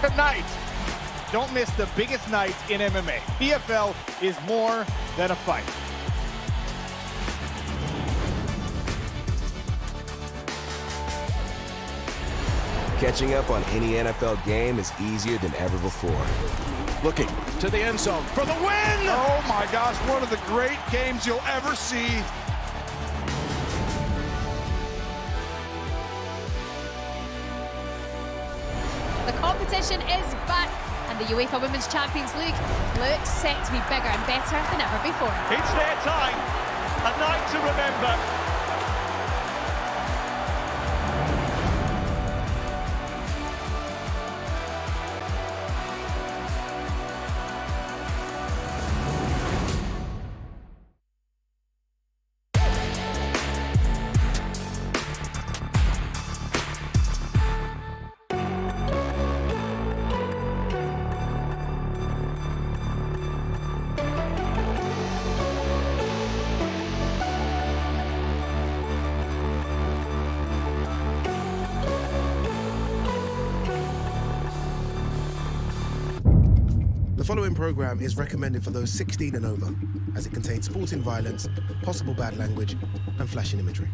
Tonight, don't miss the biggest night in MMA. PFL is more than a fight. Catching up on any NFL game is easier than ever before. Looking to the end zone for the win! Oh my gosh, one of the great games you'll ever see. The competition is back, and the UEFA Women's Champions League looks set to be bigger and better than ever before. It's their time, a night to remember. The following program is recommended for those 16 and over, as it contains sporting violence, possible bad language, and flashing imagery.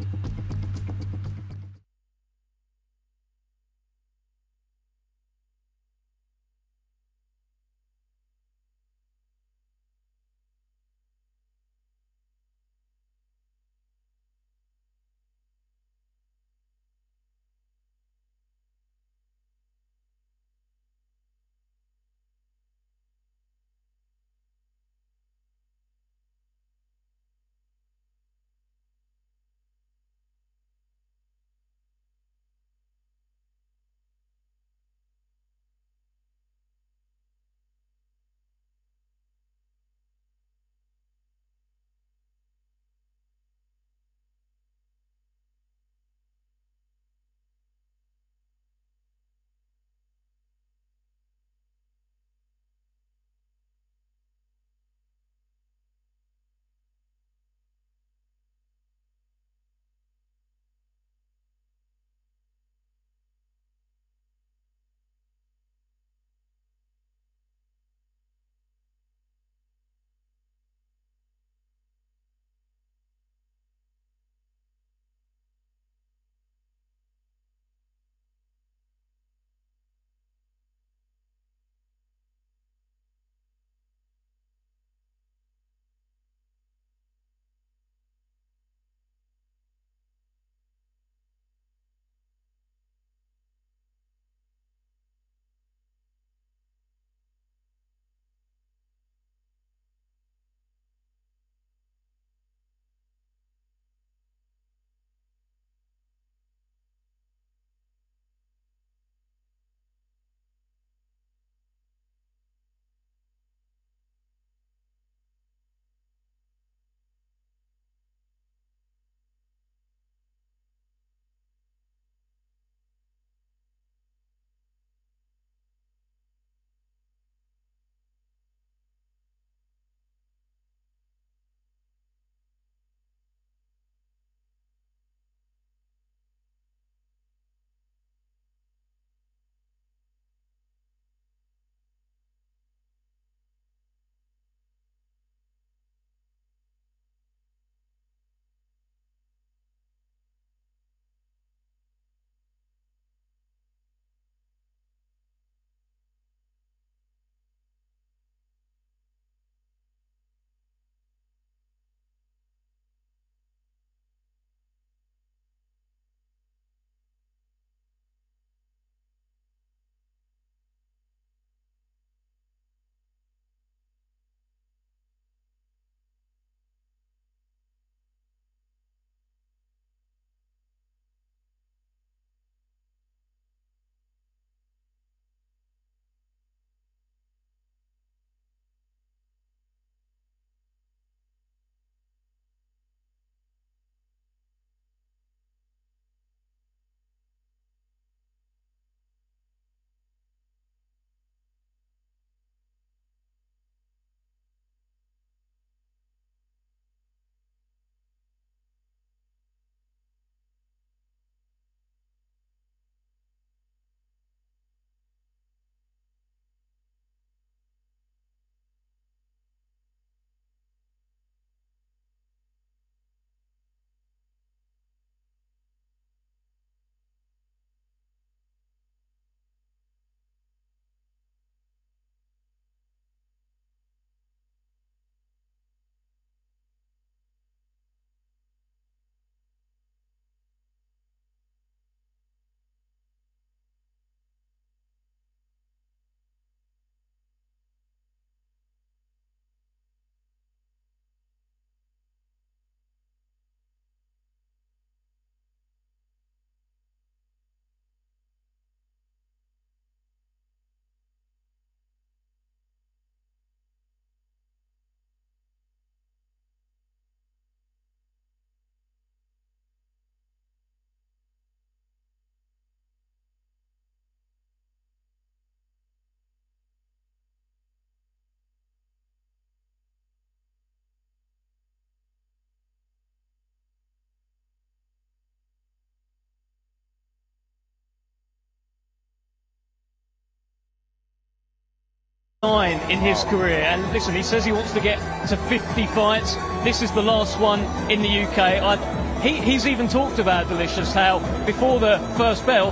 in his career, and listen, he says he wants to get to 50 fights. This is the last one in the UK. He's even talked about, Delicious, how before the first bell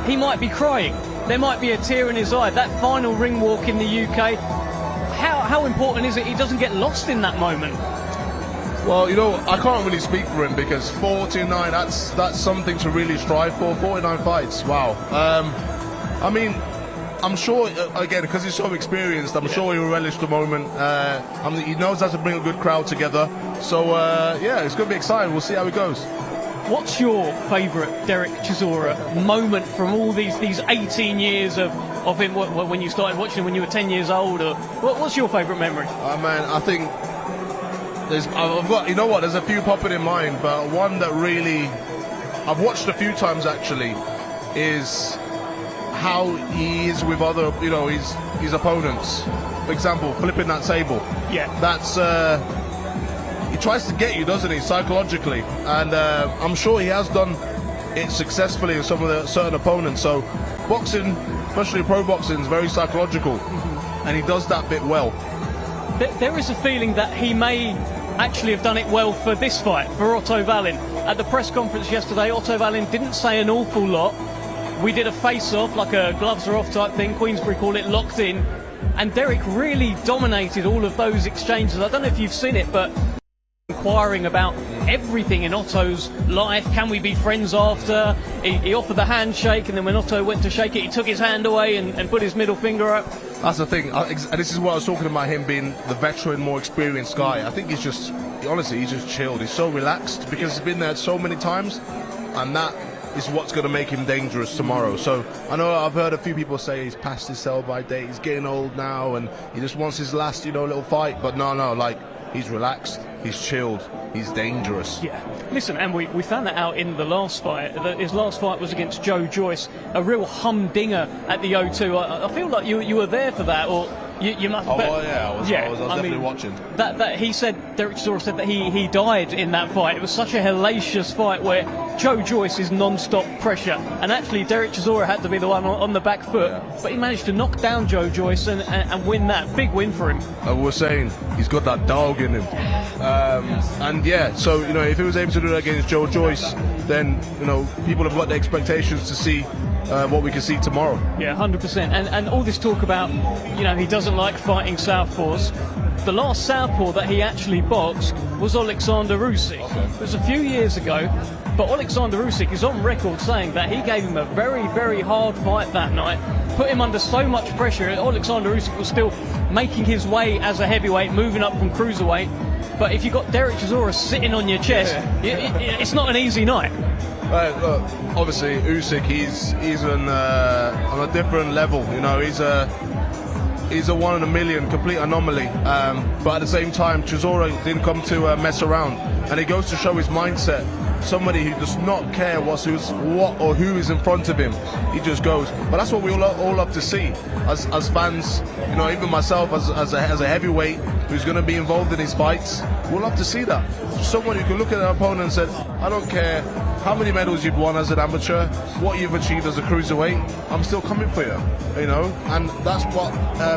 he might be crying. There might be a tear in his eye. That final ring walk in the UK, how important is it he doesn't get lost in that moment? Well, you know, I can't really speak for him because 49, that's something to really strive for. 49 fights, wow. I mean, I'm sure, again, because he's so experienced, I'm sure he'll relish the moment. He knows how to bring a good crowd together. So, yeah, it's going to be exciting. We'll see how it goes. What's your favourite Derek Chisora moment from all these 18 years of him, when you started watching him when you were 10 years old? Or what's your favourite memory? Man, I think I've got, you know what, there's a few popping in mind, but one that really I've watched a few times actually is how he is with other, you know, his opponents. For example, flipping that table. Yeah. That's he tries to get you, doesn't he, psychologically? And I'm sure he has done it successfully with some of the certain opponents. So boxing, especially pro boxing, is very psychological, and he does that bit well. There is a feeling that he may actually have done it well for this fight, for Otto Wallin. At the press conference yesterday, Otto Wallin didn't say an awful lot. We did a face-off, like a gloves are off type thing, Queensbury call it, locked in. And Derek really dominated all of those exchanges. I don't know if you've seen it, but inquiring about everything in Otto's life. Can we be friends after? He offered the handshake, and then when Otto went to shake it, he took his hand away and put his middle finger up. That's the thing. This is what I was talking about, him being the veteran, more experienced guy. I think he's just, honestly, he's just chilled. He's so relaxed because he's been there so many times, and that is what's going to make him dangerous tomorrow. So I know I've heard a few people say he's past his sell-by date, he's getting old now, and he just wants his last, you know, little fight. But no, like, he's relaxed, he's chilled, he's dangerous. Yeah. Listen, and we found that out in the last fight. His last fight was against Joe Joyce, a real humdinger at the O2. I feel like you were there for that, or you must. Oh, well, yeah, I was definitely watching. That he said, Derek Chisora said that he died in that fight. It was such a hellacious fight where Joe Joyce is non-stop pressure, and actually Derek Chisora had to be the one on the back foot, but he managed to knock down Joe Joyce and win that. Big win for him. I was saying, he's got that dog in him. And yeah, so, you know, if he was able to do that against Joe Joyce, then, you know, people have got the expectations to see what we can see tomorrow. Yeah, 100%. And all this talk about, you know, he doesn't like fighting southpaws. The last southpaw that he actually boxed was Alexander Usyk. Okay. It was a few years ago, but Alexander Usyk is on record saying that he gave him a very, very hard fight that night, put him under so much pressure. Alexander Usyk was still making his way as a heavyweight, moving up from cruiserweight. But if you've got Derek Chisora sitting on your chest, it's not an easy night. Look, obviously Usyk, he's on a different level. You know, he's a 1 in a million, complete anomaly. But at the same time, Chisora didn't come to mess around, and it goes to show his mindset. Somebody who does not care what or who is in front of him. He just goes. But that's what we all love to see as fans. You know, even myself as a heavyweight who's going to be involved in his fights, we'll love to see that. Someone who can look at an opponent and say, I don't care how many medals you've won as an amateur, what you've achieved as a cruiserweight, I'm still coming for you, you know, and that's what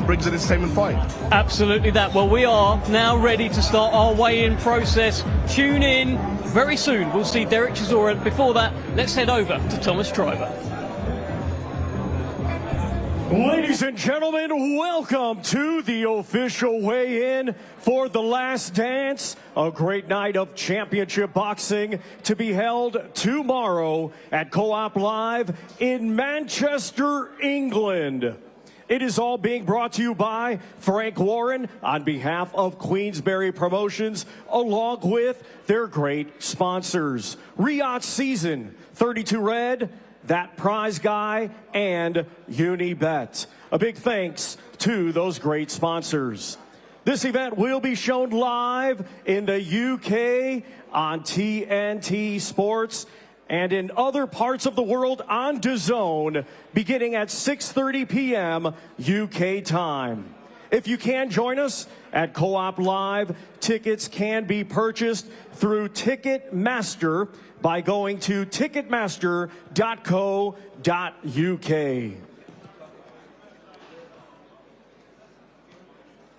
brings an entertainment fight. Absolutely that. Well, we are now ready to start our weigh-in process. Tune in very soon. We'll see Derek Chisora. Before that, let's head over to Thomas Triver. Ladies and gentlemen, welcome to the official weigh-in for The Last Dance, a great night of championship boxing to be held tomorrow at Co-op Live in Manchester, England. It is all being brought to you by Frank Warren on behalf of Queensbury Promotions, along with their great sponsors, Riyadh Season, 32 Red, That Prize Guy, and Unibet. A big thanks to those great sponsors. This event will be shown live in the UK on TNT Sports and in other parts of the world on DAZN beginning at 6:30 p.m. UK time. If you can join us at Co-op Live, tickets can be purchased through Ticketmaster by going to ticketmaster.co.uk.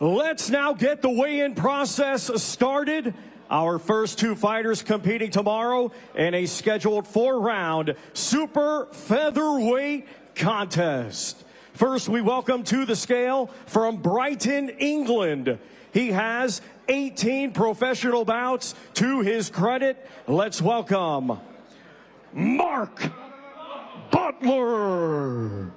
Let's now get the weigh-in process started. Our first two fighters competing tomorrow in a scheduled 4-round super featherweight contest. First, we welcome to the scale from Brighton, England. He has 18 professional bouts to his credit. Let's welcome Mark Butler.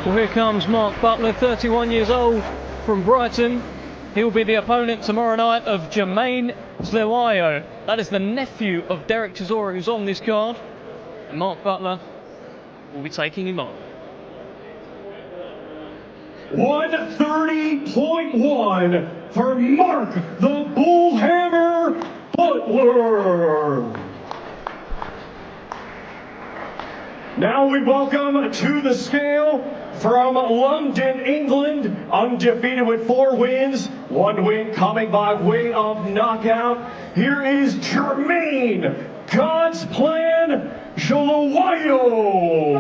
Well, here comes Mark Butler, 31 years old, from Brighton. He'll be the opponent tomorrow night of Jermaine Zlewayo. That is the nephew of Derek Chisora, who's on this card. And Mark Butler will be taking him on. 130.1 for Mark the Bullhammer Butler. Now we welcome to the scale from London, England, undefeated with 4 wins, 1 win coming by way of knockout. Here is Jermaine God's Plan Zlewayo.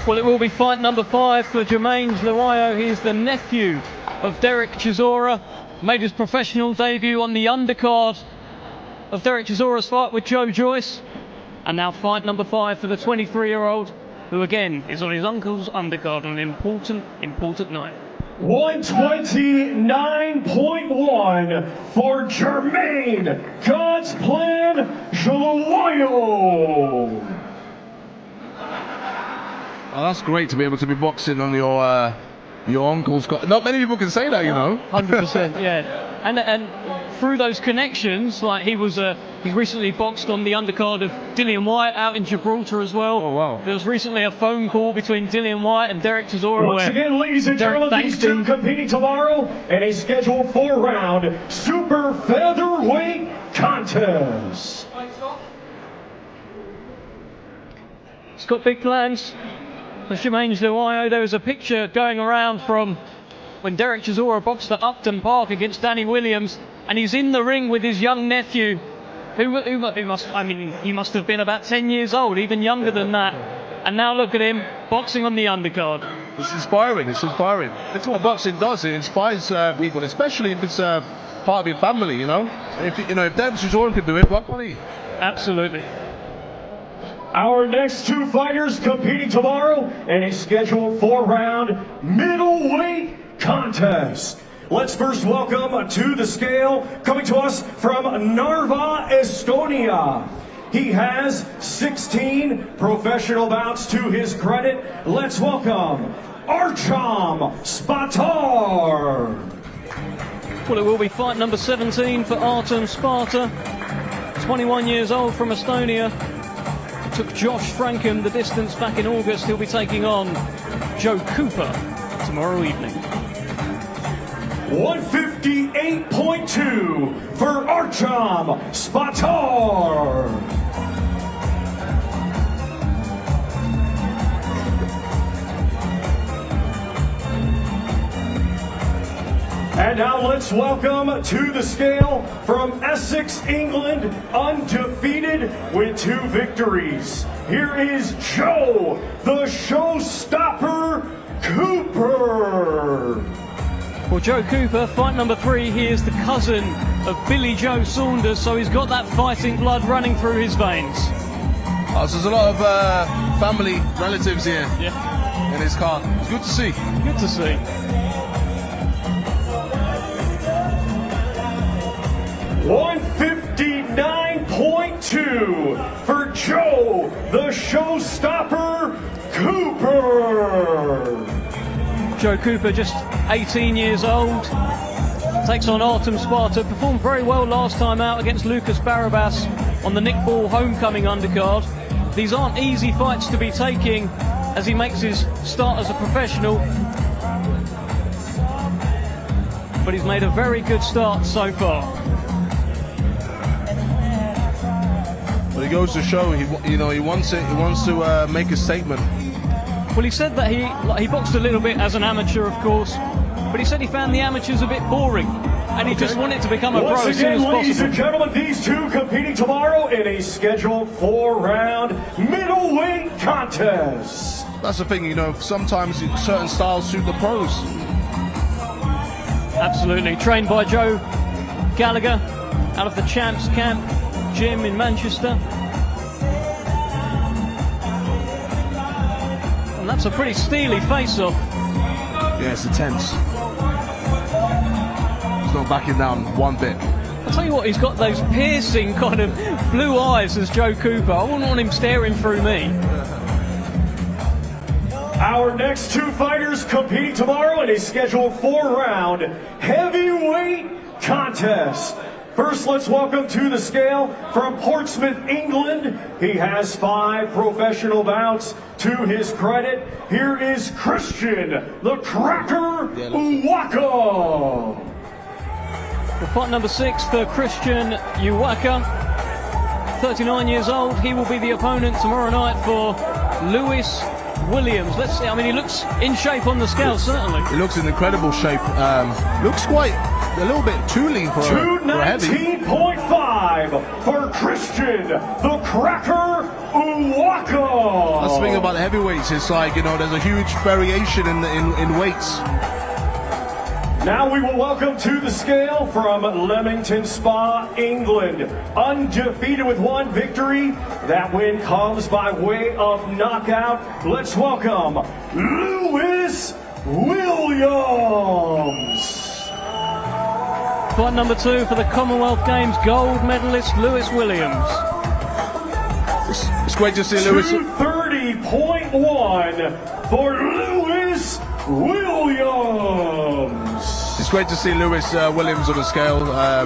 Well, it will be fight number 5 for Jermaine Zlewayo. He is the nephew of Derek Chisora. Made his professional debut on the undercard of Derek Chisora's fight with Joe Joyce. And now fight number 5 for the 23-year-old, who again is on his uncle's undercard on an important night. 129.1 for Jermaine God's Plan Zlewayo. Oh, that's great to be able to be boxing on your uncle's. Not many people can say that, you know. 100%, yeah. And through those connections, like he recently boxed on the undercard of Dillian Whyte out in Gibraltar as well. Oh wow! There was recently a phone call between Dillian Whyte and Derek Chisora. Once again, ladies and gentlemen, these two competing tomorrow in a scheduled 4-round super featherweight contest. He's got big plans for Jermaine Zlewayo. There was a picture going around from when Derek Chisora boxed at Upton Park against Danny Williams, and he's in the ring with his young nephew, who must have been about 10 years old, even younger than that. And now look at him boxing on the undercard. It's inspiring. It's inspiring. That's what boxing does. It inspires people, especially if it's part of your family. You know, if Derek Chisora can do it, what can he? Absolutely. Our next two fighters competing tomorrow in a scheduled 4-round middleweight contest. Let's first welcome to the scale, coming to us from Narva, Estonia. He has 16 professional bouts to his credit. Let's welcome Archam Spatar. Well, it will be fight number 17 for Artem Sparta. 21 years old from Estonia. Took Josh Frankham the distance back in August. He'll be taking on Joe Cooper tomorrow evening. 158.2 for Archam Spatar. And now let's welcome to the scale from Essex, England, undefeated with 2 victories. Here is Joe, the Showstopper Cooper. Well, Joe Cooper, fight number 3, he is the cousin of Billy Joe Saunders, so he's got that fighting blood running through his veins. So there's a lot of family, relatives here in his card. It's good to see. Good to see. 159.2 for Joe, the Showstopper Cooper. Joe Cooper, just 18 years old, takes on Artem Sparta. Performed very well last time out against Lucas Barabas on the Nick Ball homecoming undercard. These aren't easy fights to be taking as he makes his start as a professional. But he's made a very good start so far. Well, it goes to show he wants to make a statement. Well, he said that he boxed a little bit as an amateur, of course, but he said he found the amateurs a bit boring, and he just wanted to become a pro as soon as possible. Ladies and gentlemen, these two competing tomorrow in a scheduled 4-round middleweight contest. that's the thing, you know, sometimes certain styles suit the pros. Absolutely. Trained by Joe Gallagher out of the Champs Camp gym in Manchester. And that's a pretty steely face-off. Yeah, it's intense. He's not backing down one bit. I'll tell you what, he's got those piercing kind of blue eyes as Joe Cooper. I wouldn't want him staring through me. Our next two fighters competing tomorrow in a scheduled 4-round heavyweight contest. First, let's welcome to the scale from Portsmouth, England. He has 5 professional bouts to his credit. Here is Christian the Cracker Uwaka. Well, fight number 6 for Christian Uwaka. 39 years old. He will be the opponent tomorrow night for Lewis Williams. Let's see. I mean, he looks in shape on the scale, certainly. He looks in incredible shape. Looks quite a little bit too lean for a heavy. 219.5 for Christian the Cracker Uwaka. That's the thing about the heavyweights. It's like, you know, there's a huge variation in weights. Now we will welcome to the scale from Leamington Spa, England. Undefeated with 1 victory. That win comes by way of knockout. Let's welcome Lewis Williams. Fight number 2 for the Commonwealth Games gold medalist Lewis Williams. It's great to see Lewis. 230.1 for Lewis Williams. It's great to see Lewis Williams on the scale. A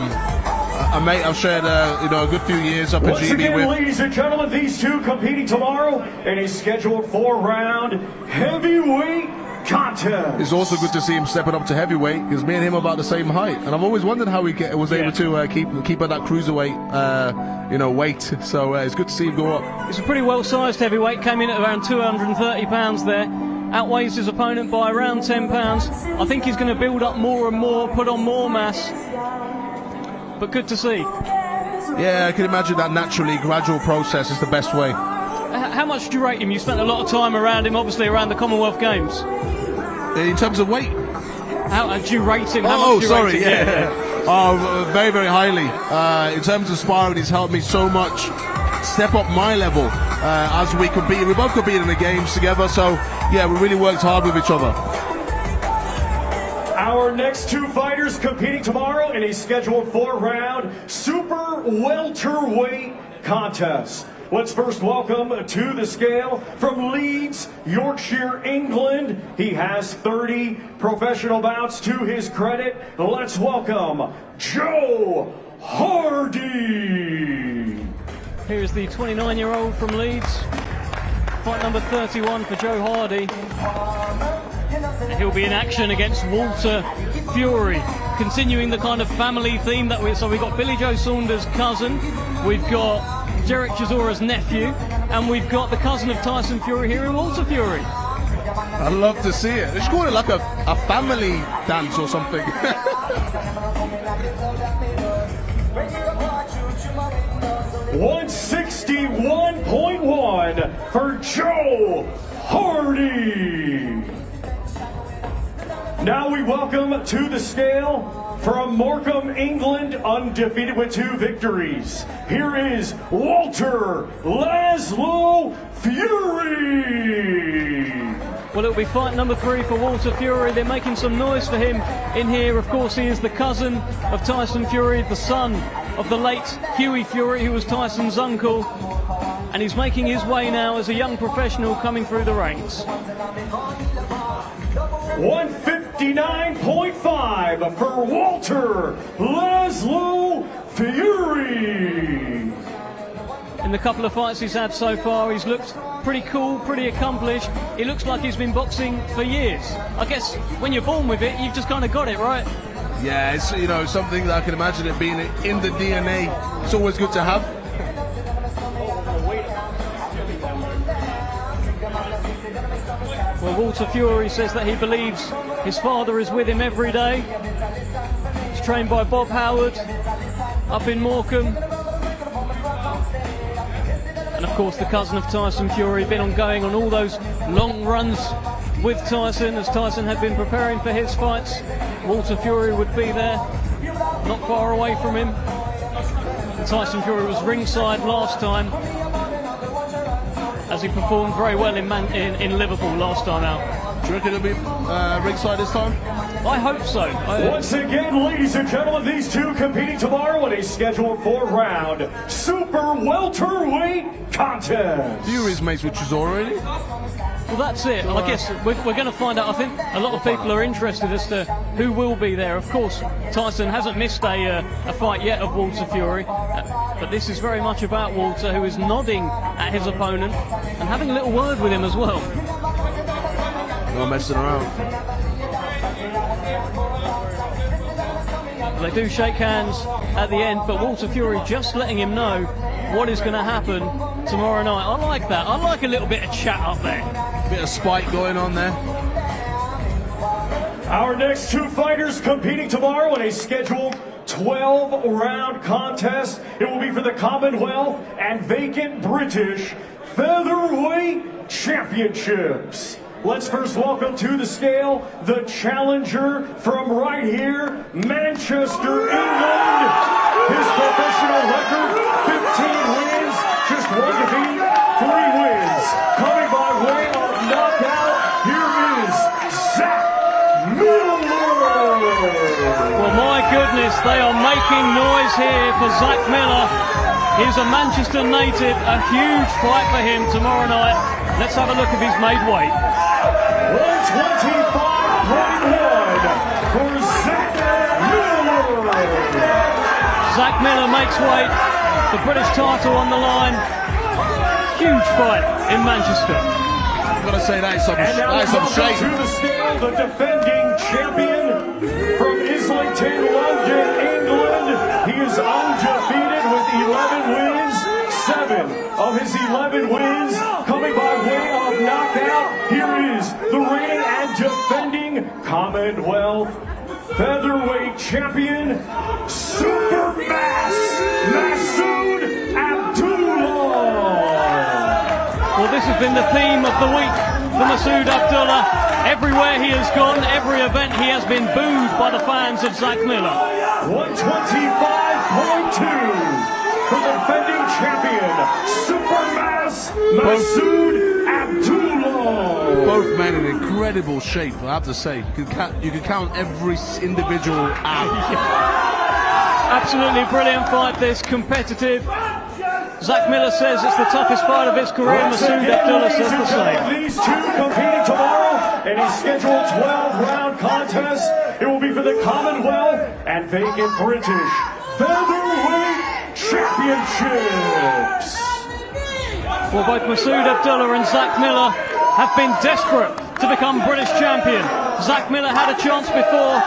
mate I've shared you know, a good few years up Once at GB again, with. ladies and gentlemen, these two competing tomorrow in a scheduled 4-round heavyweight contest. It's also good to see him stepping up to heavyweight because me and him are about the same height, and I've always wondered how he was able to keep at that cruiserweight you know, weight. So it's good to see him go up. It's a pretty well-sized heavyweight. Came in at around 230 pounds there. Outweighs his opponent by around 10 pounds. I think he's going to build up more and more, put on more mass. But good to see. Yeah, I can imagine that naturally gradual process is the best way. How much do you rate him? You spent a lot of time around him, obviously around the Commonwealth Games. In terms of weight? How do you rate him? Oh, sorry, yeah. Oh, very, very highly. In terms of sparring, he's helped me so much step up my level as we compete. We both compete in the games together, so yeah, we really worked hard with each other. Our next two fighters competing tomorrow in a scheduled 4-round super welterweight contest. Let's first welcome to the scale from Leeds, Yorkshire, England. He has 30 professional bouts to his credit. Let's welcome Joe Hardy. Here's the 29-year-old from Leeds. Fight number 31 for Joe Hardy. And he'll be in action against Walter Fury, continuing the kind of family theme that we've got Billy Joe Saunders' cousin, we've got Derek Chisora's nephew, and we've got the cousin of Tyson Fury here in Walter Fury. I'd love to see it. They should call it like a family dance or something. 161.1 for Joe Hardy. Now we welcome to the scale from Morecambe, England, undefeated with 2 victories. Here is Walter Laszlo Fury. Well, it'll be fight number 3 for Walter Fury. They're making some noise for him in here. Of course, he is the cousin of Tyson Fury, the son of the late Hughie Fury, who was Tyson's uncle. And he's making his way now as a young professional coming through the ranks. 159.5 for Walter Laszlo Fury. In the couple of fights he's had so far, he's looked pretty cool, pretty accomplished. He looks like he's been boxing for years. I guess when you're born with it, you've just kind of got it, right? Yeah, it's, you know, something that I can imagine it being in the DNA. It's always good to have. Well, Walter Fury says that he believes his father is with him every day. He's trained by Bob Howard up in Morecambe. And of course, the cousin of Tyson Fury, been going on all those long runs with Tyson, as Tyson had been preparing for his fights. Walter Fury would be there, not far away from him. Tyson Fury was ringside last time, as he performed very well in Liverpool last time out. Do you reckon he'll be ringside this time? I hope so. Once again, ladies and gentlemen, these two competing tomorrow in a scheduled 4-round super welterweight contest. Fury's mates with Chisora already? Well, that's it. I guess we're going to find out. I think a lot of people are interested as to who will be there. Of course, Tyson hasn't missed a fight yet of Walter Fury, but this is very much about Walter, who is nodding at his opponent and having a little word with him as well. Not messing around. They do shake hands at the end, but Walter Fury just letting him know what is going to happen tomorrow night. I like that. I like a little bit of chat up there. Bit of spite going on there. Our next two fighters competing tomorrow in a scheduled 12-round contest. It will be for the Commonwealth and vacant British Featherweight Championships. Let's first welcome to the scale the challenger from right here, Manchester, England. His professional record, 15 wins, just 1 defeat, 3 wins. Coming by way of knockout, here is Zach Miller. Well, my goodness, they are making noise here for Zach Miller. He's a Manchester native, a huge fight for him tomorrow night. Let's have a look if he's made weight. 125.1 for Zach Miller. Zach Miller makes weight. The British title on the line. Huge fight in Manchester. I've got to say that is some shame. To the scale, the defending champion from Islington, London, England. He is undefeated with 11 wins. 7 of his 11 wins coming by way of knockout. Here is the reigning and defending Commonwealth Featherweight Champion, Supermass Masood Abdullah. Well, this has been the theme of the week for Masood Abdullah. Everywhere he has gone, every event, he has been booed by the fans of Zach Miller. 125.2 for the defending champion, Supermass Masood Abdullah. Both men in incredible shape, I have to say. You can count every individual out. Absolutely brilliant fight, this, competitive. Zach Miller says it's the toughest fight of his career. Masood Abdullah says the same. These two competing tomorrow in a scheduled 12-round contest. It will be for the Commonwealth and vacant British Featherweight Championships. Well, both Masood Abdullah and Zach Miller have been desperate to become British champion. Zach Miller had a chance before.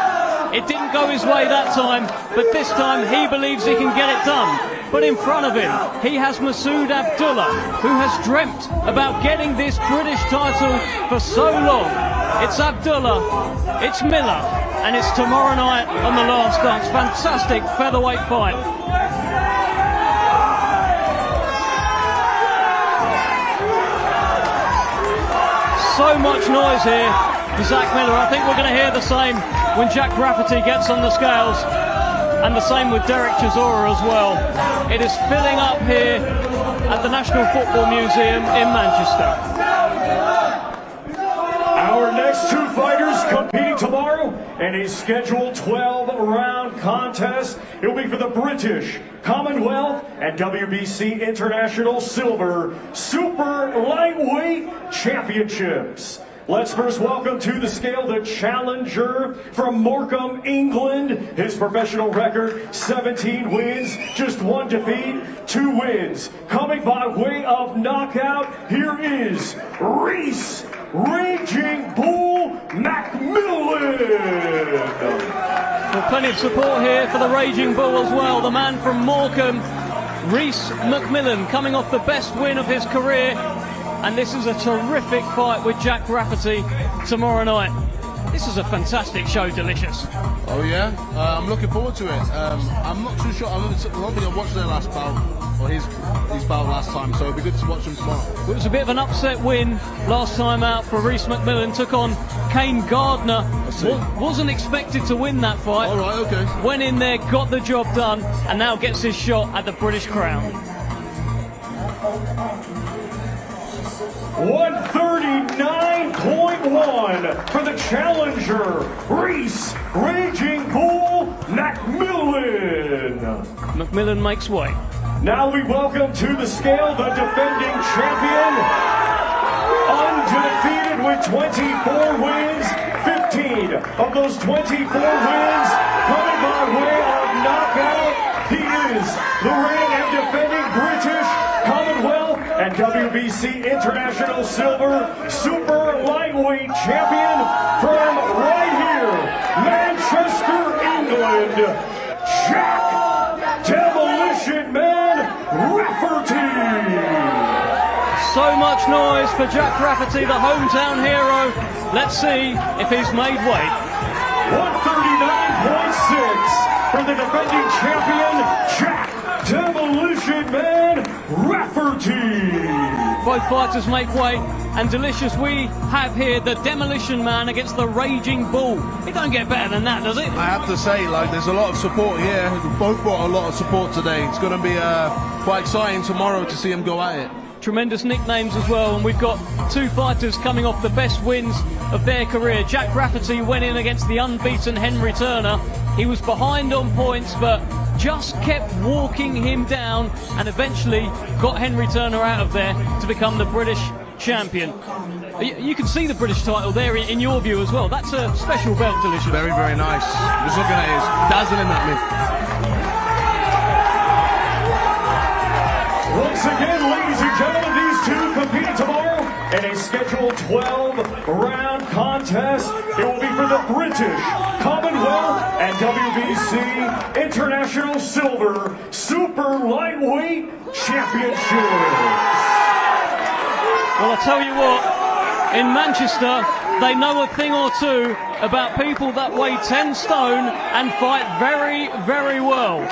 It didn't go his way that time, but this time he believes he can get it done. But in front of him, he has Masood Abdullah, who has dreamt about getting this British title for so long. It's Abdullah, it's Miller, and it's tomorrow night on the last dance. Fantastic featherweight fight. So much noise here for Zach Miller. I think we're going to hear the same when Jack Rafferty gets on the scales, and the same with Derek Chisora as well. It is filling up here at the National Football Museum in Manchester. Our next two fighters competing tomorrow in a scheduled 12-round contest. It will be for the British Commonwealth and WBC International Silver Super Lightweight Championships. Let's first welcome to the scale the challenger from Morecambe, England. His professional record, 17 wins, just 1 defeat, 2 wins. Coming by way of knockout, here is Reese Raging Bull McMillan. Well, plenty of support here for the Raging Bull as well. The man from Morecambe, Reese McMillan, coming off the best win of his career. And this is a terrific fight with Jack Rafferty tomorrow night. This is a fantastic show, Delicious. Oh yeah, I'm looking forward to it. I'm not too sure. I don't think I watched their last bout, or his bout last time, so it'd be good to watch him tomorrow. It was a bit of an upset win last time out for Rhys McMillan. Took on Kane Gardner. Wasn't expected to win that fight. All right, okay. Went in there, got the job done, and now gets his shot at the British crown. 139.1 for the challenger, Rhys Raging Bull McMillan. McMillan makes way. Now we welcome to the scale the defending champion, undefeated with 24 wins, 15 of those 24 wins coming by way of knockout. He is the reigning and defending British, Commonwealth, and WBC International Silver Super Lightweight Champion from right here, Manchester, England, Jack Demolition Man Rafferty. So much noise for Jack Rafferty, the hometown hero. Let's see if he's made weight. 139.6 for the defending champion, Jack Demolition Man Rafferty. Both fighters make weight, and delicious, we have here the Demolition Man against the Raging Bull. It don't get better than that, does it? I have to say, like, there's a lot of support here. We've both brought a lot of support today. It's going to be quite exciting tomorrow to see them go at it. Tremendous nicknames as well, and we've got two fighters coming off the best wins of their career. Jack Rafferty went in against the unbeaten Henry Turner. He was behind on points, but just kept walking him down and eventually got Henry Turner out of there to become the British champion. You can see the British title there in your view as well. That's a special belt, Delicious. Very, very nice. Just looking at it, it's dazzling at me. Once again, ladies and gentlemen, these two competing tomorrow in a scheduled 12-round contest. It will be for the British, Commonwealth, and WBC International Silver Super Lightweight Championships. Well, I tell you what, in Manchester, they know a thing or two about people that weigh 10 stone and fight very, very well.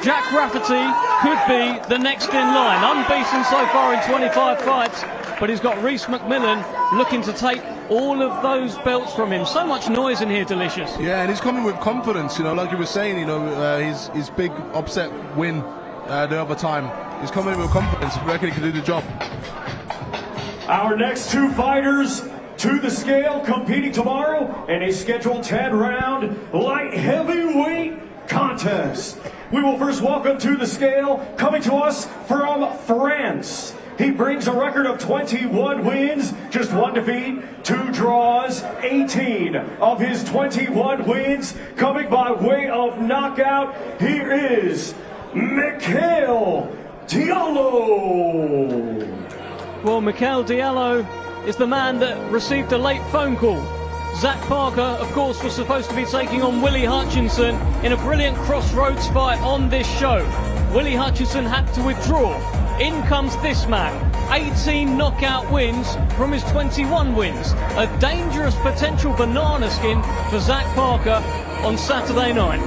Jack Rafferty could be the next in line, unbeaten so far in 25 fights, but he's got Rhys McMillan looking to take all of those belts from him. So much noise in here, Delicious. Yeah, and he's coming with confidence, you know, like you were saying, you know, his big upset win the other time. He's coming with confidence. I reckon he can do the job. Our next two fighters to the scale competing tomorrow in a scheduled 10-round light heavyweight contest. We will first welcome to the scale, coming to us from France. He brings a record of 21 wins, just one defeat, 2 draws, 18 of his 21 wins coming by way of knockout. Here is Michael Diallo. Well, Michael Diallo is the man that received a late phone call. Zach Parker, of course, was supposed to be taking on Willie Hutchinson in a brilliant crossroads fight on this show. Willie Hutchinson had to withdraw. In comes this man, 18 knockout wins from his 21 wins. A dangerous potential banana skin for Zach Parker on Saturday night.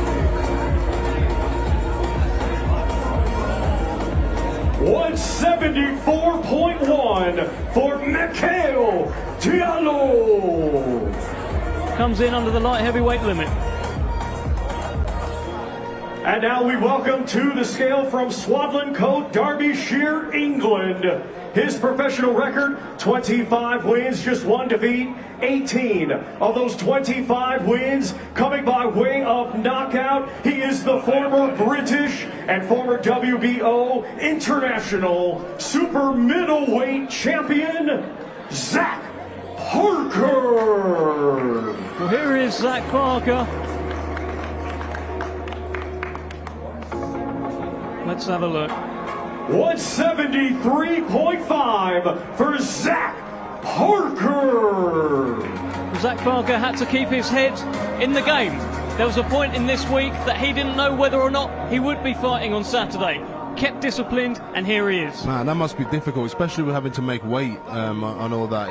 174.1 for Michael Diallo. Comes in under the light heavyweight limit. And now we welcome to the scale from Swadlin Coat, Derbyshire, England. His professional record, 25 wins, just one defeat. 18 of those 25 wins coming by way of knockout. He is the former British and former WBO International Super Middleweight Champion, Zach Parker. Well, here is Zach Parker. Let's have a look. 173.5 for Zach Parker. Zach Parker had to keep his head in the game. There was a point in this week that he didn't know whether or not he would be fighting on Saturday. Kept disciplined, and here he is. Man, that must be difficult, especially with having to make weight on all that.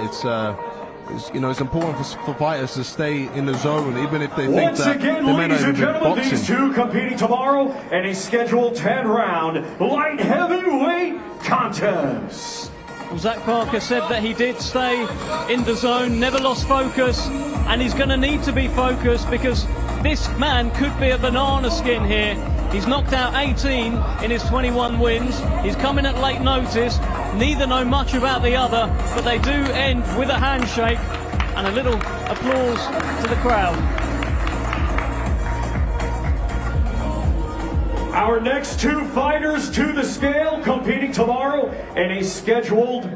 it's important for fighters to stay in the zone, even if they think Once that again, they may not ladies even and be gentlemen, boxing. these two competing tomorrow in a scheduled 10-round light heavyweight contest. Zach Parker said that he did stay in the zone, never lost focus, and he's going to need to be focused because this man could be a banana skin here. He's knocked out 18 in his 21 wins. He's coming at late notice. Neither know much about the other, but they do end with a handshake and a little applause to the crowd. Our next two fighters to the scale competing tomorrow in a scheduled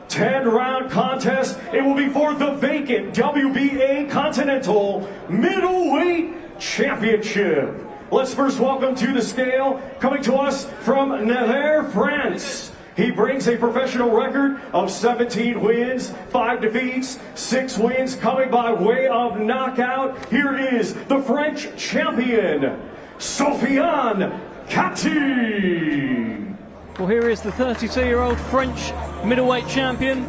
10-round contest. It will be for the vacant WBA Continental Middleweight Championship. Let's first welcome to the scale, coming to us from Nevers, France. He brings a professional record of 17 wins, 5 defeats, 6 wins coming by way of knockout. Here is the French champion, Sofiane Kati. Well, here is the 32-year-old French middleweight champion.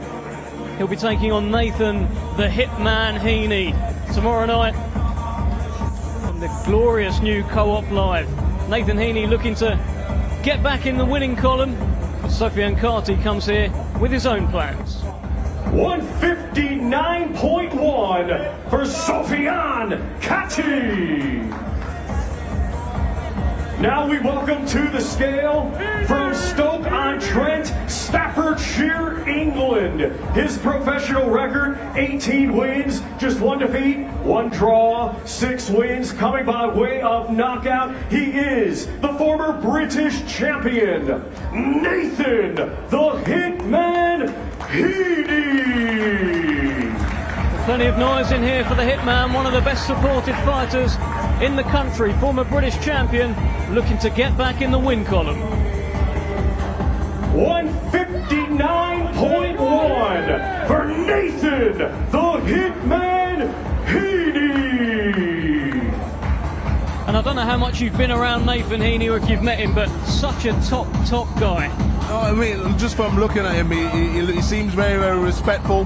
He'll be taking on Nathan the Hitman Heaney tomorrow night on the glorious new Co-op Live. Nathan Heaney looking to get back in the winning column. Sofiane Kati comes here with his own plans. 159.1 for Sofiane Kati. Now we welcome to the scale from Stoke-on-Trent, Staffordshire, England. His professional record, 18 wins, just 1 defeat, 1 draw, 6 wins coming by way of knockout. He is the former British champion, Nathan the Hitman Heaney. Plenty of noise in here for the Hitman, one of the best supported fighters in the country, former British champion, looking to get back in the win column. 159.1 for Nathan the Hitman Heaney. And I don't know how much you've been around Nathan Heaney or if you've met him, but such a top guy. No, I mean, just from looking at him, he seems very, very respectful,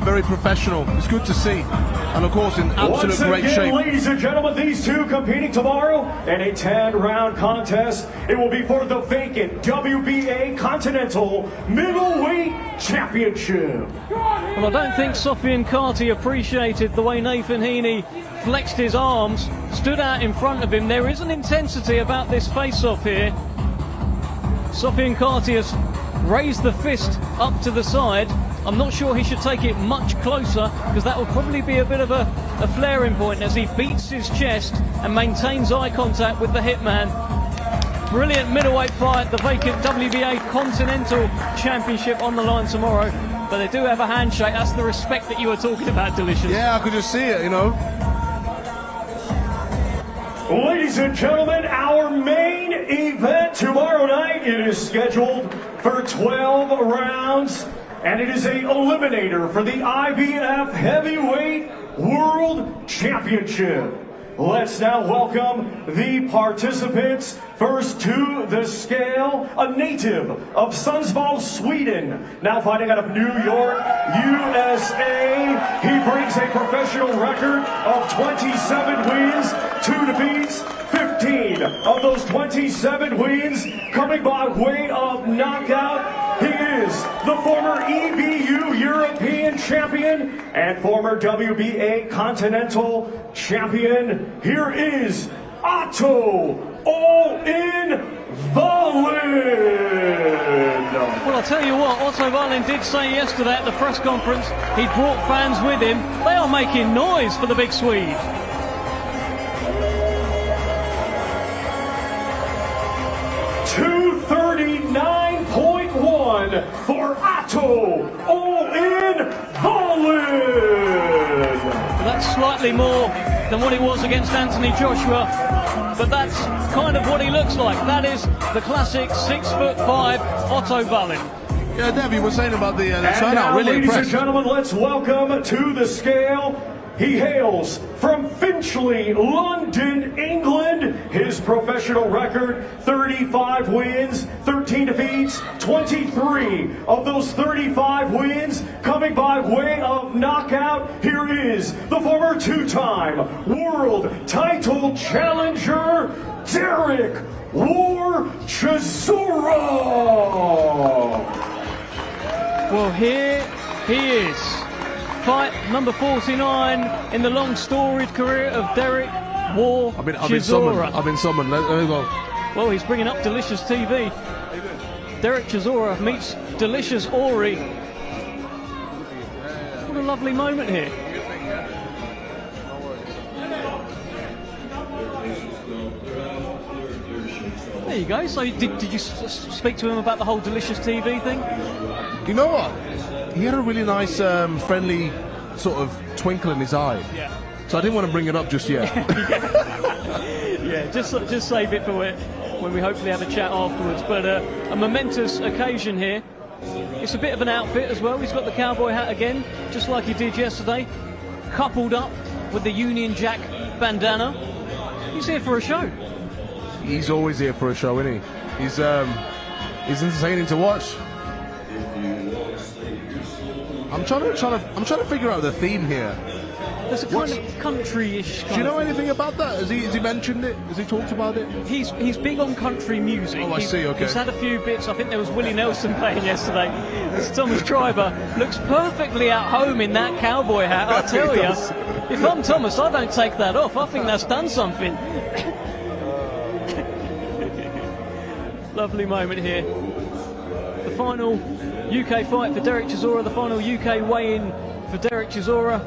very professional. It's good to see. And of course, in absolute great shape. Ladies and gentlemen, these two competing tomorrow in a 10-round contest. It will be for the vacant WBA Continental Middleweight Championship. Well, I don't think Sofiane Kati appreciated the way Nathan Heaney flexed his arms, stood out in front of him. There is an intensity about this face-off here. Sofiane Kati has raised the fist up to the side. I'm not sure he should take it much closer because that will probably be a bit of a flaring point as he beats his chest and maintains eye contact with the Hitman. Brilliant middleweight fight, the vacant WBA Continental Championship on the line tomorrow. But they do have a handshake. That's the respect that you were talking about, Delicious. Yeah, I could just see it, you know. Ladies and gentlemen, our main event tomorrow night, it is scheduled for 12 rounds. And it is a eliminator for the IBF Heavyweight World Championship. Let's now welcome the participants. First to the scale, a native of Sundsvall, Sweden, now fighting out of New York, USA. He brings a professional record of 27 wins, 2 defeats, 15 of those 27 wins coming by way of knockout. He is the former EBU European champion and former WBA Continental champion. Here is Otto Wallin. Well, I'll tell you what, Otto Wallin did say yesterday at the press conference he brought fans with him. They are making noise for the big Swede. .1 for Otto Wallin. That's slightly more than what it was against Anthony Joshua, but that's kind of what he looks like. That is the classic 6'5" Otto Wallin. Yeah, Dev, you were saying about the and turnout. now, Really ladies impressed. and gentlemen, let's welcome to the scale. He hails from Finland. Finchley, London, England. His professional record, 35 wins, 13 defeats, 23 of those 35 wins coming by way of knockout. Here is the former two-time world title challenger, Derek Chisora. Well, here he is. Fight number 49 in the long storied career of Derek Chisora. I've been summoned. Let me go. Well, he's bringing up Delicious TV. Derek Chisora meets Delicious Ori. What a lovely moment here. There you go. So did you speak to him about the whole Delicious TV thing? You know what? He had a really nice, friendly sort of twinkle in his eye. Yeah. So I didn't want to bring it up just yet. Yeah, just save it for when we hopefully have a chat afterwards. But a momentous occasion here. It's a bit of an outfit as well. He's got the cowboy hat again, just like he did yesterday, coupled up with the Union Jack bandana. He's here for a show. He's always here for a show, isn't he? He's entertaining to watch. I'm trying to figure out the theme here. There's a kind of country-ish. Do you know anything about that? Has he mentioned it? Has he talked about it? He's big on country music. Oh, I see. Okay. He's had a few bits. I think there was Willie Nelson playing yesterday. As Thomas Schreiber looks perfectly at home in that cowboy hat. I tell you, if I'm Thomas, I don't take that off. I think that's done something. Lovely moment here. The final UK fight for Derek Chisora, the final UK weigh-in for Derek Chisora.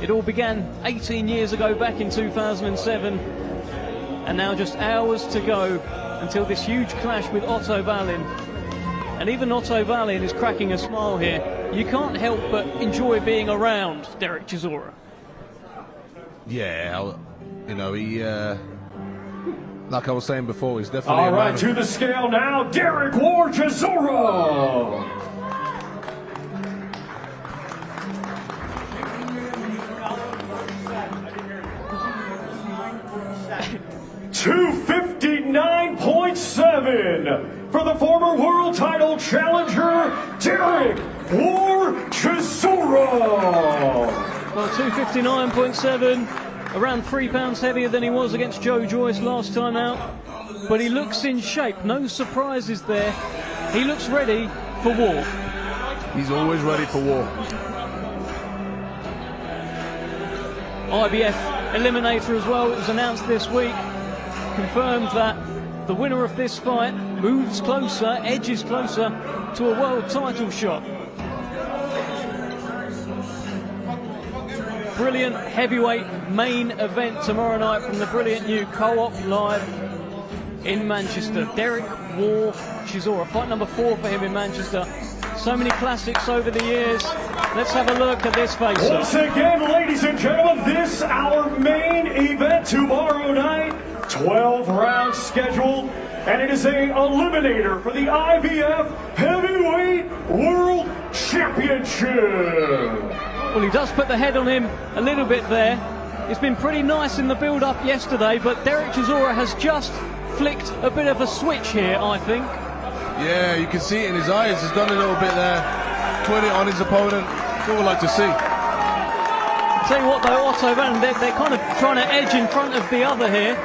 It all began 18 years ago, back in 2007, and now just hours to go until this huge clash with Otto Wallin. And even Otto Wallin is cracking a smile here. You can't help but enjoy being around Derek Chisora. Yeah, you know, he, like I was saying before, he's definitely all right, to the scale now, Derek Chisora. 259.7 for the former world title challenger, Derek Chisora. Well, 259.7, around 3 pounds heavier than he was against Joe Joyce last time out. But he looks in shape, no surprises there. He looks ready for war. He's always ready for war. IBF Eliminator as well, it was announced this week. Confirmed that the winner of this fight moves closer, edges closer to a world title shot. Brilliant heavyweight main event tomorrow night from the brilliant new Co-op Live in Manchester. Derek Chisora, fight number 4 for him in Manchester. So many classics over the years. Let's have a look at this face-off. Once again, ladies and gentlemen, this our main event tomorrow night. 12 rounds scheduled, and it is an eliminator for the IBF Heavyweight World Championship. Well, he does put the head on him a little bit there. It's been pretty nice in the build-up yesterday, but Derek Chisora has just flicked a bit of a switch here, I think. Yeah, you can see it in his eyes. He's done a little bit there. Twin it on his opponent. That's what we like to see. Tell you what though, Otto Wallin, they're kind of trying to edge in front of the other here.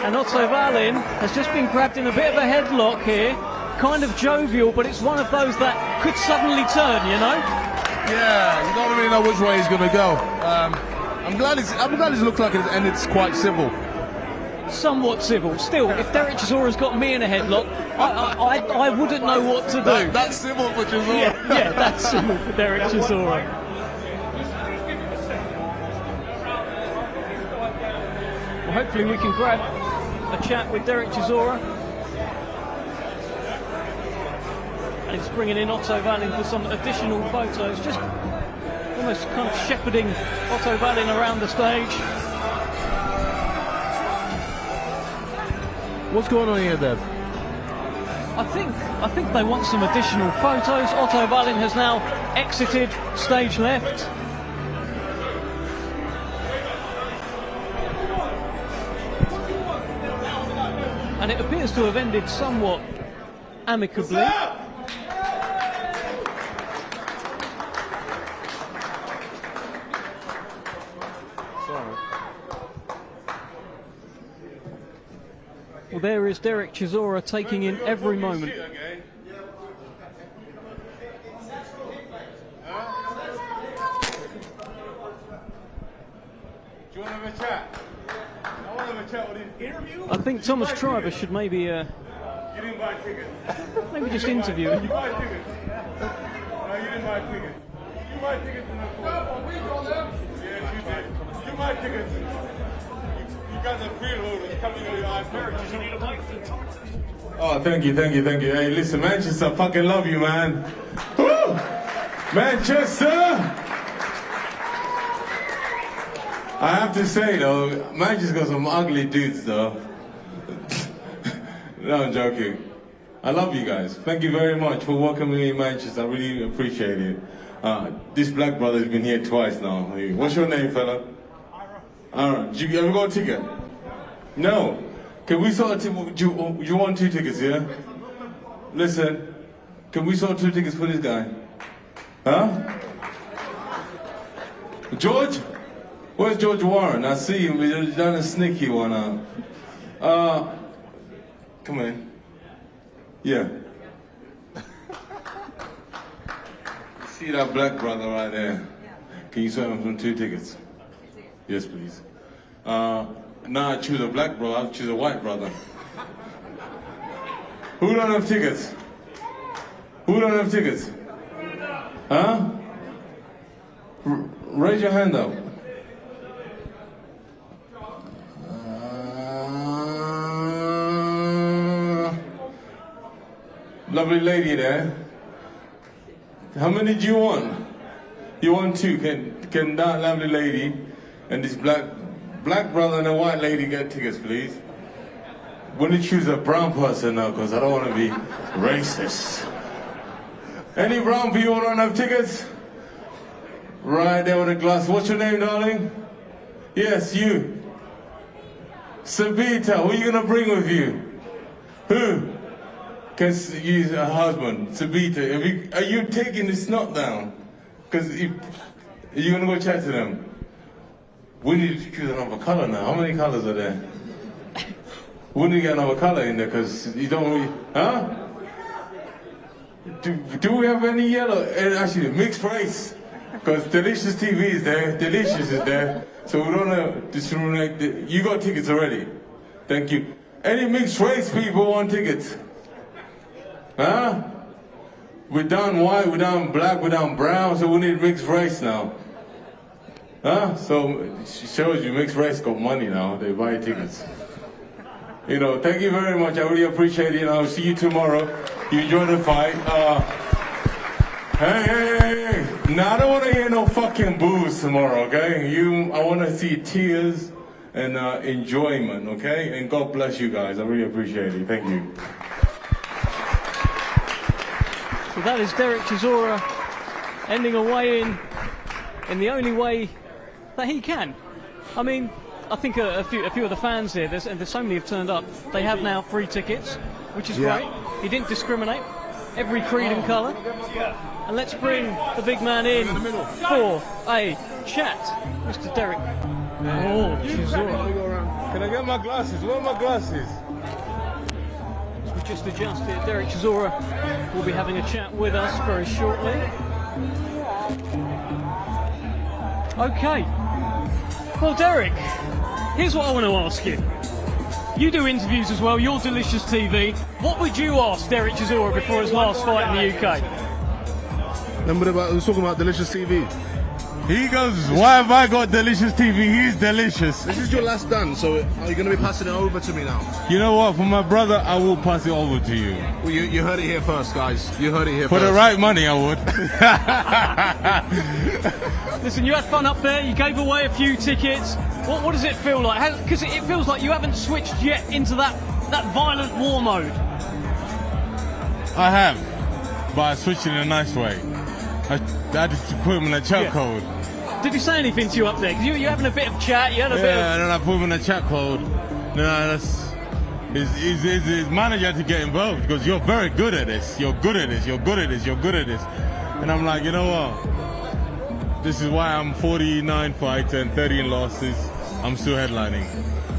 And Otto Wallin has just been grabbed in a bit of a headlock here. Kind of jovial, but it's one of those that could suddenly turn, you know? Yeah, you don't really know which way he's going to go. I'm glad he's looked like it, and it's quite civil. Somewhat civil. Still, if Derek Chisora's got me in a headlock, I wouldn't know what to do. That's civil for Chisora. Yeah, that's civil for Derek Chisora. Well, hopefully we can grab a chat with Derek Chisora. And he's bringing in Otto Wallin for some additional photos. Just almost kind of shepherding Otto Wallin around the stage. What's going on here, Dev? I think they want some additional photos. Otto Wallin has now exited stage left. appears to have ended somewhat amicably. Well, there is Derek Chisora taking in every moment. Do you want to have a chat? I want to have a chat with him. Interview? I think Thomas Triber should maybe You didn't buy tickets. maybe just interview him. You buy tickets. No, you didn't buy tickets. You buy tickets in the court. Yes, you did. You buy tickets. You got the freeloaders coming on your iPad. You need a mic to talk to. Oh, thank you. Hey, listen, Manchester, I fucking love you, man. Woo! Manchester! I have to say, though, Manchester's got some ugly dudes, though. No, I'm joking. I love you guys. Thank you very much for welcoming me in Manchester. I really appreciate it. This black brother's been here twice now. What's your name, fella? Ira. Did you ever got a ticket? No. Can we sort of, do you want 2 tickets, yeah? Listen, can we sort 2 tickets for this guy? Huh? George? Where's George Warren? I see him, we've done a sneaky one out. Come in. Yeah. See that black brother right there? Can you send him some 2 tickets? Yes, please. Now I choose a black brother, I'll choose a white brother. Who don't have tickets? Who don't have tickets? Huh? Raise your hand up. Lovely lady there. How many do you want? You want 2. Can that lovely lady and this black brother and a white lady get tickets, please? We're gonna choose a brown person now, because I don't want to be racist. Any brown people don't have tickets? Right there with a glass. What's your name, darling? Yes, you. Sabita, who are you gonna bring with you? Who? Can use a husband, Sabita. Are you taking the snot down? Because are you gonna go chat to them? We need to choose another color now. How many colors are there? We need to get another color in there, because you don't really, huh? Do we have any yellow? Actually, mixed race. Because Delicious TV is there, Delicious is there. So we don't have to discriminate. You got tickets already. Thank you. Any mixed race people want tickets? Huh? We're down white, we're down black, we're down brown, so we need mixed race now. Huh? So it shows you mixed race got money now, they buy tickets. You know, thank you very much, I really appreciate it, and I'll see you tomorrow. You enjoy the fight. Hey. Now I don't want to hear no fucking boos tomorrow, okay? I want to see tears and enjoyment, okay? And God bless you guys, I really appreciate it, thank you. So that is Derek Chisora ending a weigh-in in the only way that he can. I mean, I think a few of the fans here, there's so many have turned up, they have now free tickets, which is great. He didn't discriminate, every creed and colour. And let's bring the big man in for a chat, Mr. Derek. Oh, Chisora. Can I get my glasses? Where are my glasses? We just adjusted. Derek Chisora will be having a chat with us very shortly. Okay. Well, Derek, here's what I want to ask you. You do interviews as well, you're Delicious TV. What would you ask Derek Chisora before his last fight in the UK? Remember I was talking about Delicious TV. He goes, why have I got Delicious TV? He's delicious. This is your last dance, so are you going to be passing it over to me now? You know what? For my brother, I will pass it over to you. Well, you heard it here first, guys. You heard it here For first. the right money, I would. Listen, you had fun up there. You gave away a few tickets. What does it feel like? Because it feels like you haven't switched yet into that violent war mode. I have, but I switched it in a nice way. I had to put him in a chat code. Did he say anything to you up there? Because you having a bit of chat, you had a bit of... Yeah, and then I put him in a chat code. No, that's... his manager to get involved because you're very good at this. You're good at this. You're good at this. You're good at this. And I'm like, you know what? This is why I'm 49 fights and 13 losses. I'm still headlining.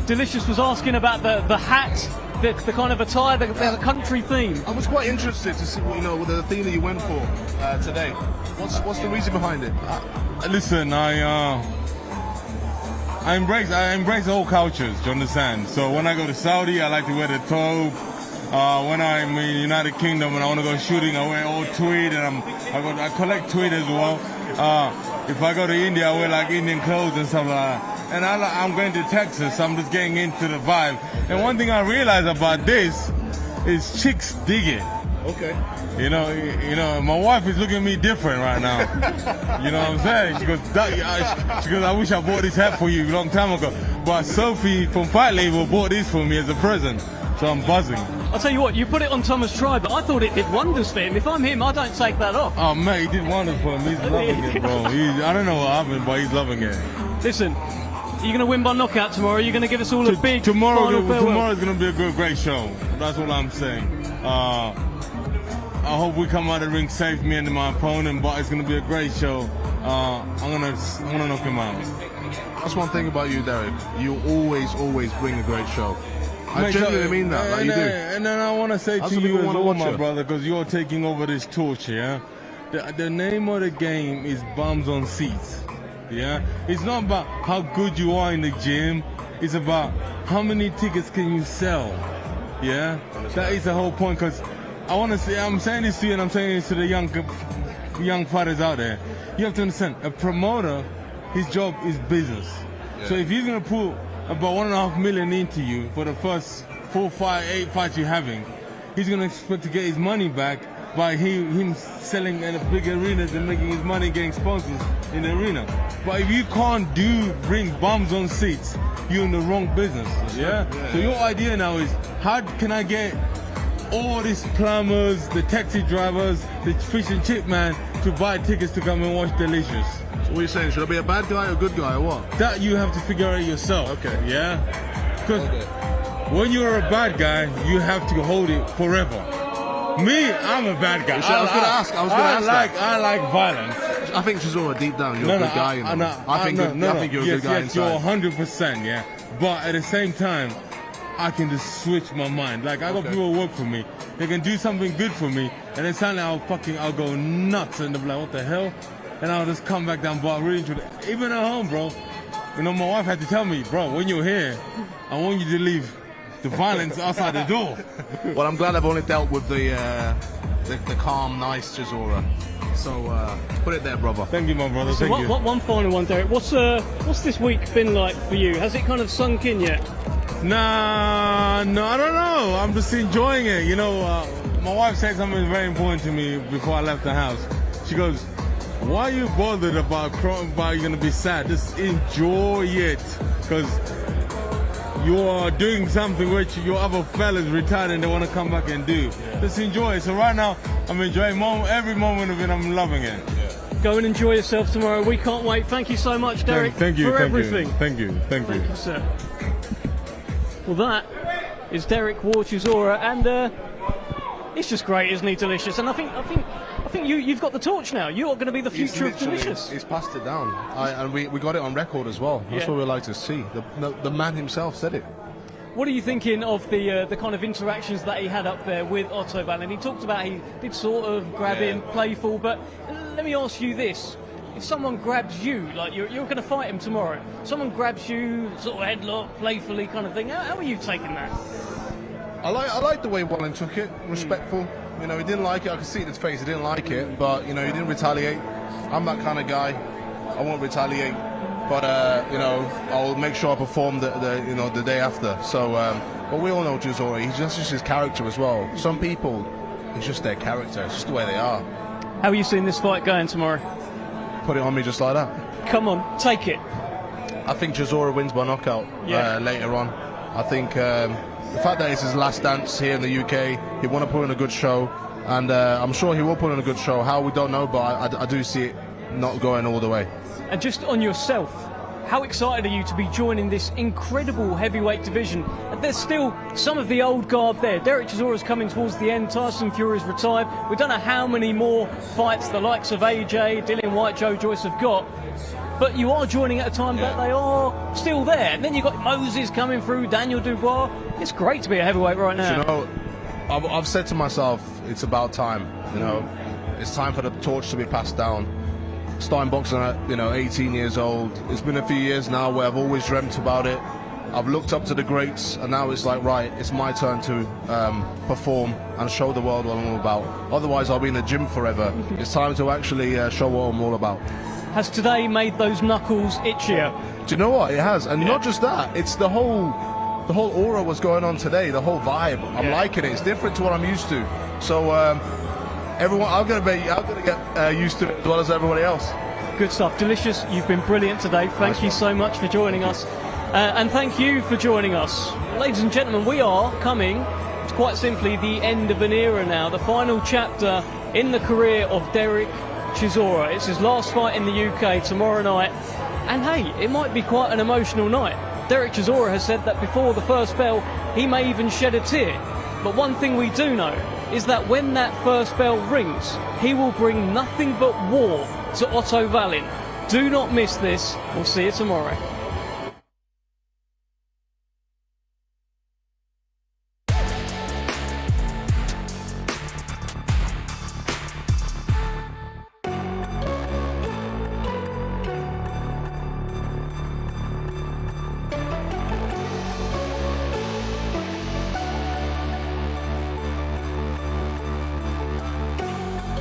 Delicious was asking about the hat, the kind of attire, the country theme. I was quite interested to see, the theme that you went for today. What's the reason behind it? Listen, I embrace all cultures. Do you understand? So when I go to Saudi, I like to wear the tobe. When I'm in the United Kingdom and I want to go shooting, I wear all tweed, and I collect tweed as well. If I go to India, I wear like Indian clothes and stuff like that. And I'm going to Texas, I'm just getting into the vibe. And one thing I realize about this is chicks dig it. Okay. You know, my wife is looking at me different right now. You know what I'm saying? She goes, I wish I bought this hat for you a long time ago. But Sophie from Fight Label bought this for me as a present. So I'm buzzing. I'll tell you what, you put it on Thomas Tribe, but I thought it did wonders for him. If I'm him, I don't take that off. Oh, mate, he did wonders for him. He's loving it, bro. I don't know what happened, but he's loving it. Listen, are you going to win by knockout tomorrow? Are you going to give us all a big Tomorrow's tomorrow's going to be a great show. That's all I'm saying. I hope we come out of the ring safe, me and my opponent, but it's going to be a great show. I'm gonna knock him out. That's one thing about you, Derek. You always bring a great show. I genuinely mean that, like you do. And then I want to say to you as well, my brother, because you're taking over this torch, yeah? The name of the game is bums on seats, yeah? It's not about how good you are in the gym. It's about how many tickets can you sell, yeah? That is the whole point, because I want to say, I'm saying this to you and I'm saying this to the young fighters out there. You have to understand, a promoter, his job is business. Yeah. So if he's going to put about $1.5 million into you for the first 4, 5, 8 fights you're having, he's going to expect to get his money back by him selling in the big arenas and making his money getting sponsors in the arena. But if you can't bring bums on seats, you're in the wrong business. Yeah? So your idea now is, how can I get all these plumbers, the taxi drivers, the fish and chip man to buy tickets to come and watch Delicious? So what are you saying? Should I be a bad guy or a good guy or what? That you have to figure out yourself. Okay. Yeah? Because when you're a bad guy, you have to hold it forever. Me, I'm a bad guy. I was going to ask. I like violence. I think Chisora, deep down, you're a good guy. I think you're a good guy inside. Yes, you're 100%, yeah. But at the same time, I can just switch my mind. Like, I got people who work for me. They can do something good for me, and then suddenly I'll go nuts, and they'll be like, what the hell? And I'll just come back down, but really, even at home, bro. You know, my wife had to tell me, bro, when you're here, I want you to leave the violence outside the door. Well, I'm glad I've only dealt with the calm, nice Chisora. So put it there, brother. Thank you, my brother. So Thank you. One final one, Derek. What's this week been like for you? Has it kind of sunk in yet? Nah, no, I don't know. I'm just enjoying it. You know, my wife said something very important to me before I left the house. She goes, why are you bothered about you're going to be sad? Just enjoy it. Because you are doing something which your other fellas retired and they want to come back and do. Just enjoy it. So right now, I'm enjoying every moment of it. I'm loving it. Go and enjoy yourself tomorrow. We can't wait. Thank you so much, Derek, for everything. Thank you, sir. Well, that is Derek Chisora, and it's just great, isn't he? Delicious. And I think you've got the torch now. You're going to be the future of Delicious. He's passed it down, and we got it on record as well. That's what we like to see. The man himself said it. What are you thinking of the kind of interactions that he had up there with Otto Wallin? He talked about he did sort of grab him, playful, but let me ask you this. If someone grabs you, like you're going to fight him tomorrow, someone grabs you, sort of headlock, playfully kind of thing, how are you taking that? I like the way Wallin took it, respectful. You know, he didn't like it. I could see it in his face. He didn't like it, but you know, he didn't retaliate. I'm that kind of guy. I won't retaliate, but you know, I'll make sure I perform the day after. So, but we all know Chisora. He's just his character as well. Some people, it's just their character. It's just the way they are. How are you seeing this fight going tomorrow? Put it on me just like that. Come on, take it. I think Chisora wins by knockout later on. I think the fact that it's his last dance here in the UK, he want to put in a good show, and I'm sure he will put in a good show. How, we don't know, but I do see it not going all the way. And just on yourself, how excited are you to be joining this incredible heavyweight division? And there's still some of the old guard there. Derek Chisora's coming towards the end. Tyson Fury's retired. We don't know how many more fights the likes of AJ, Dillian White, Joe Joyce have got. But you are joining at a time that they are still there. And then you've got Moses coming through, Daniel Dubois. It's great to be a heavyweight right now. You know, I've said to myself, it's about time. You know, it's time for the torch to be passed down. Starting boxing at 18 years old. It's been a few years now where I've always dreamt about it. I've looked up to the greats, and now it's like, right, it's my turn to perform and show the world what I'm all about. Otherwise, I'll be in the gym forever. It's time to actually show what I'm all about. Has today made those knuckles itchier? Do you know what? It has, and not just that. It's the whole aura what's going on today, the whole vibe. I'm liking it. It's different to what I'm used to. So everyone, I'm gonna get used to it as well as everybody else. Good stuff. Delicious. You've been brilliant today. Thank you so much for joining us. And thank you for joining us. Ladies and gentlemen, we are coming to quite simply the end of an era now, the final chapter in the career of Derek Chisora. It's his last fight in the UK tomorrow night. And hey, it might be quite an emotional night. Derek Chisora has said that before the first bell, he may even shed a tear. But one thing we do know is that when that first bell rings, he will bring nothing but war to Otto Wallin. Do not miss this. We'll see you tomorrow.